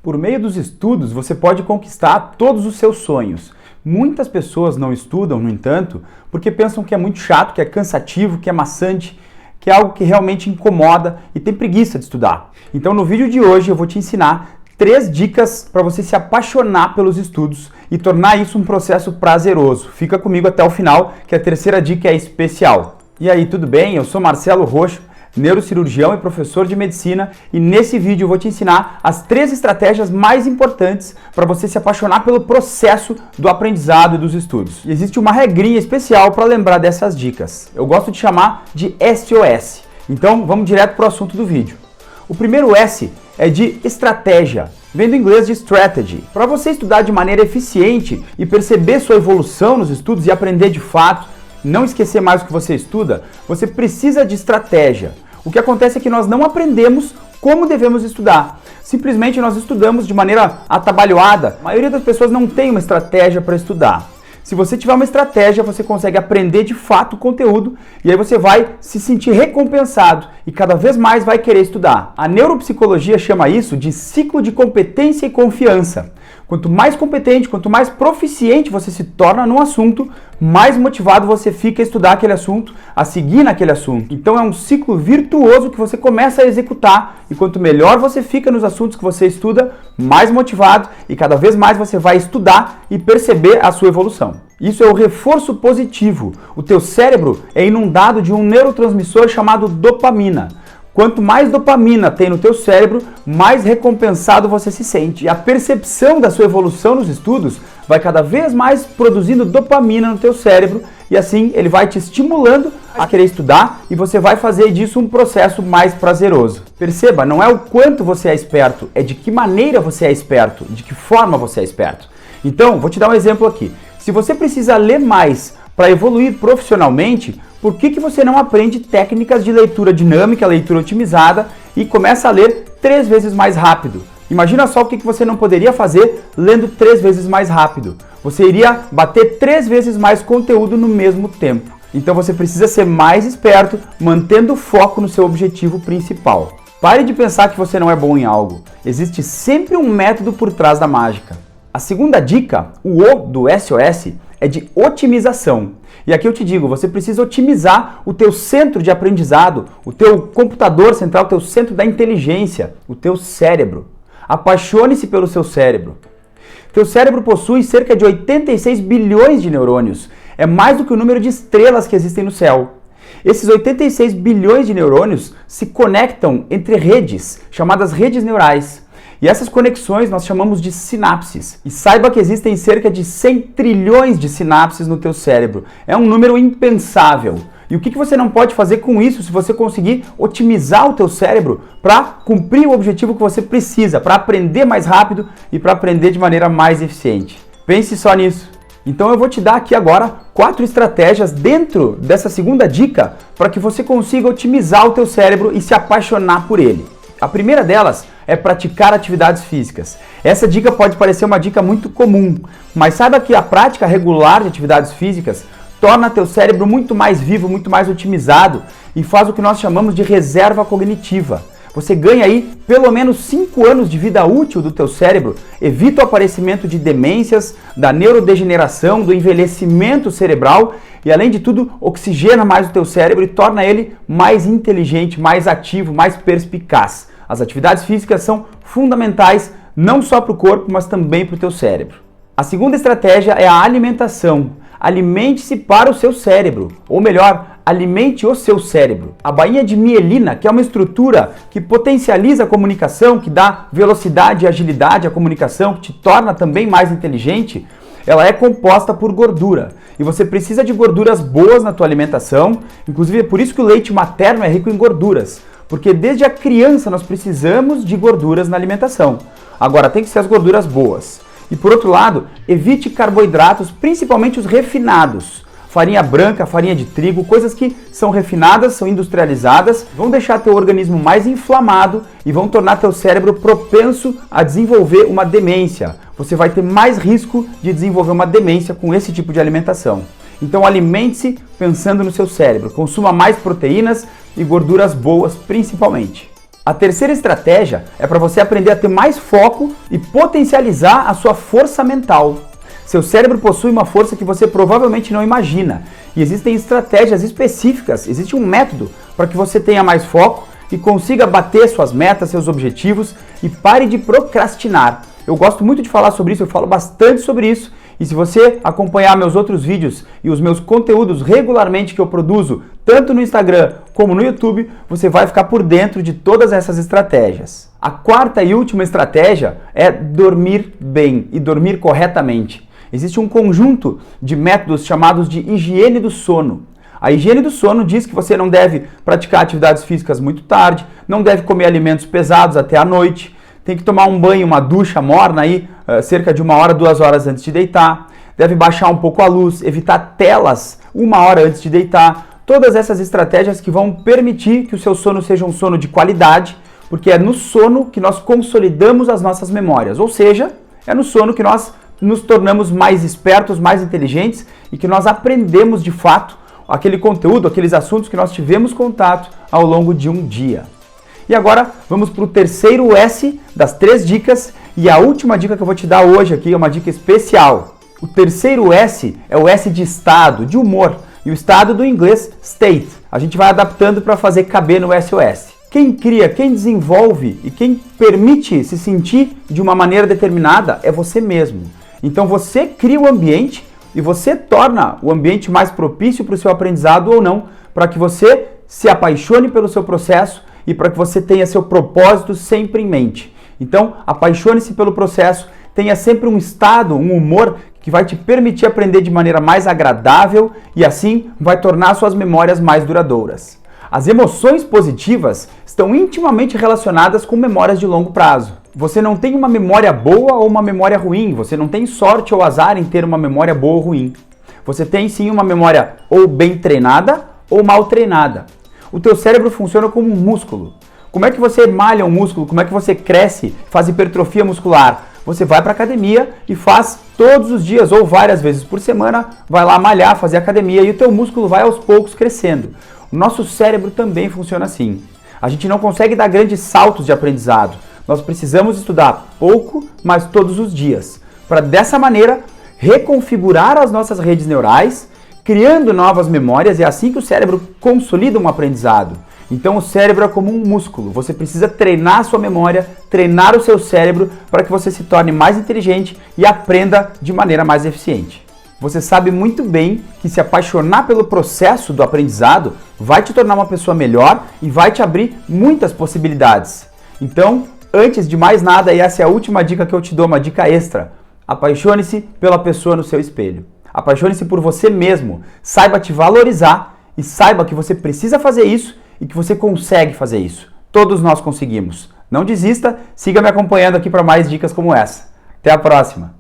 Por meio dos estudos, você pode conquistar todos os seus sonhos. Muitas pessoas não estudam, no entanto, porque pensam que é muito chato, que é cansativo, que é maçante, que é algo que realmente incomoda e tem preguiça de estudar. Então, no vídeo de hoje, eu vou te ensinar 3 dicas para você se apaixonar pelos estudos e tornar isso um processo prazeroso. Fica comigo até o final, que a terceira dica é especial. E aí, tudo bem? Eu sou Marcelo Roxo, neurocirurgião e professor de medicina, e nesse vídeo eu vou te ensinar as 3 estratégias mais importantes para você se apaixonar pelo processo do aprendizado e dos estudos. E existe uma regrinha especial para lembrar dessas dicas. Eu gosto de chamar de SOS. Então vamos direto para o assunto do vídeo. O primeiro S é de estratégia, vem do inglês de strategy. Para você estudar de maneira eficiente e perceber sua evolução nos estudos e aprender de fato, não esquecer mais o que você estuda, você precisa de estratégia. O que acontece é que nós não aprendemos como devemos estudar. Simplesmente nós estudamos de maneira atabalhoada. A maioria das pessoas não tem uma estratégia para estudar. Se você tiver uma estratégia, você consegue aprender de fato o conteúdo e aí você vai se sentir recompensado e cada vez mais vai querer estudar. A neuropsicologia chama isso de ciclo de competência e confiança. Quanto mais competente, quanto mais proficiente você se torna num assunto, mais motivado você fica a estudar aquele assunto, a seguir naquele assunto. Então é um ciclo virtuoso que você começa a executar e quanto melhor você fica nos assuntos que você estuda, mais motivado e cada vez mais você vai estudar e perceber a sua evolução. Isso é o reforço positivo. O teu cérebro é inundado de um neurotransmissor chamado dopamina. Quanto mais dopamina tem no teu cérebro, mais recompensado você se sente. E a percepção da sua evolução nos estudos vai cada vez mais produzindo dopamina no teu cérebro e assim ele vai te estimulando a querer estudar e você vai fazer disso um processo mais prazeroso. Perceba, não é o quanto você é esperto, é de que maneira você é esperto, de que forma você é esperto. Então, vou te dar um exemplo aqui. Se você precisa ler mais para evoluir profissionalmente, por que você não aprende técnicas de leitura dinâmica, leitura otimizada e começa a ler 3 vezes mais rápido? Imagina só o que você não poderia fazer lendo 3 vezes mais rápido. Você iria bater 3 vezes mais conteúdo no mesmo tempo. Então você precisa ser mais esperto, mantendo o foco no seu objetivo principal. Pare de pensar que você não é bom em algo. Existe sempre um método por trás da mágica. A segunda dica, o O do SOS, é de otimização. E aqui eu te digo, você precisa otimizar o teu centro de aprendizado, o teu computador central, o teu centro da inteligência, o teu cérebro. Apaixone-se pelo seu cérebro. Teu cérebro possui cerca de 86 bilhões de neurônios. É mais do que o número de estrelas que existem no céu. Esses 86 bilhões de neurônios se conectam entre redes, chamadas redes neurais. E essas conexões nós chamamos de sinapses. E saiba que existem cerca de 100 trilhões de sinapses no teu cérebro. É um número impensável. E o que você não pode fazer com isso se você conseguir otimizar o teu cérebro para cumprir o objetivo que você precisa, para aprender mais rápido e para aprender de maneira mais eficiente? Pense só nisso. Então eu vou te dar aqui agora 4 estratégias dentro dessa segunda dica para que você consiga otimizar o teu cérebro e se apaixonar por ele. A primeira delas é praticar atividades físicas. Essa dica pode parecer uma dica muito comum, mas saiba que a prática regular de atividades físicas torna teu cérebro muito mais vivo, muito mais otimizado e faz o que nós chamamos de reserva cognitiva. Você ganha aí pelo menos 5 anos de vida útil do teu cérebro, evita o aparecimento de demências, da neurodegeneração, do envelhecimento cerebral e, além de tudo, oxigena mais o teu cérebro e torna ele mais inteligente, mais ativo, mais perspicaz. As atividades físicas são fundamentais não só para o corpo, mas também para o teu cérebro. A segunda estratégia é a alimentação. Alimente-se para o seu cérebro, ou melhor, alimente o seu cérebro. A bainha de mielina, que é uma estrutura que potencializa a comunicação, que dá velocidade e agilidade à comunicação, que te torna também mais inteligente, ela é composta por gordura. E você precisa de gorduras boas na tua alimentação, inclusive é por isso que o leite materno é rico em gorduras, porque desde a criança nós precisamos de gorduras na alimentação. Agora tem que ser as gorduras boas. E por outro lado, evite carboidratos, principalmente os refinados. Farinha branca, farinha de trigo, coisas que são refinadas, são industrializadas, vão deixar teu organismo mais inflamado e vão tornar teu cérebro propenso a desenvolver uma demência. Você vai ter mais risco de desenvolver uma demência com esse tipo de alimentação. Então alimente-se pensando no seu cérebro, consuma mais proteínas e gorduras boas principalmente. A terceira estratégia é para você aprender a ter mais foco e potencializar a sua força mental. Seu cérebro possui uma força que você provavelmente não imagina. E existem estratégias específicas, existe um método para que você tenha mais foco e consiga bater suas metas, seus objetivos e pare de procrastinar. Eu gosto muito de falar sobre isso, eu falo bastante sobre isso. E se você acompanhar meus outros vídeos e os meus conteúdos regularmente que eu produzo, tanto no Instagram como no YouTube, você vai ficar por dentro de todas essas estratégias. A quarta e última estratégia é dormir bem e dormir corretamente. Existe um conjunto de métodos chamados de higiene do sono. A higiene do sono diz que você não deve praticar atividades físicas muito tarde, não deve comer alimentos pesados até a noite, tem que tomar um banho, uma ducha morna aí, cerca de 1 hora, 2 horas antes de deitar, deve baixar um pouco a luz, evitar telas 1 hora antes de deitar. Todas essas estratégias que vão permitir que o seu sono seja um sono de qualidade, porque é no sono que nós consolidamos as nossas memórias, ou seja, é no sono que nós nos tornamos mais espertos, mais inteligentes e que nós aprendemos de fato aquele conteúdo, aqueles assuntos que nós tivemos contato ao longo de um dia. E agora vamos para o terceiro S das 3 dicas e a última dica que eu vou te dar hoje aqui é uma dica especial. O terceiro S é o S de estado, de humor, e o estado do inglês state. A gente vai adaptando para fazer caber no SOS. Quem cria, quem desenvolve e quem permite se sentir de uma maneira determinada é você mesmo. Então você cria o ambiente e você torna o ambiente mais propício para o seu aprendizado ou não, para que você se apaixone pelo seu processo e para que você tenha seu propósito sempre em mente. Então, apaixone-se pelo processo, tenha sempre um estado, um humor que vai te permitir aprender de maneira mais agradável e assim vai tornar suas memórias mais duradouras. As emoções positivas estão intimamente relacionadas com memórias de longo prazo. Você não tem uma memória boa ou uma memória ruim, você não tem sorte ou azar em ter uma memória boa ou ruim. Você tem sim uma memória ou bem treinada ou mal treinada. O teu cérebro funciona como um músculo. Como é que você malha um músculo? Como é que você cresce, faz hipertrofia muscular? Você vai para a academia e faz todos os dias ou várias vezes por semana, vai lá malhar, fazer academia e o teu músculo vai aos poucos crescendo. O nosso cérebro também funciona assim. A gente não consegue dar grandes saltos de aprendizado. Nós precisamos estudar pouco, mas todos os dias, para dessa maneira reconfigurar as nossas redes neurais, criando novas memórias, e é assim que o cérebro consolida um aprendizado. Então o cérebro é como um músculo, você precisa treinar a sua memória, treinar o seu cérebro para que você se torne mais inteligente e aprenda de maneira mais eficiente. Você sabe muito bem que se apaixonar pelo processo do aprendizado vai te tornar uma pessoa melhor e vai te abrir muitas possibilidades. Então, antes de mais nada, e essa é a última dica que eu te dou, uma dica extra, apaixone-se pela pessoa no seu espelho. Apaixone-se por você mesmo, saiba te valorizar e saiba que você precisa fazer isso e que você consegue fazer isso. Todos nós conseguimos. Não desista, siga me acompanhando aqui para mais dicas como essa. Até a próxima!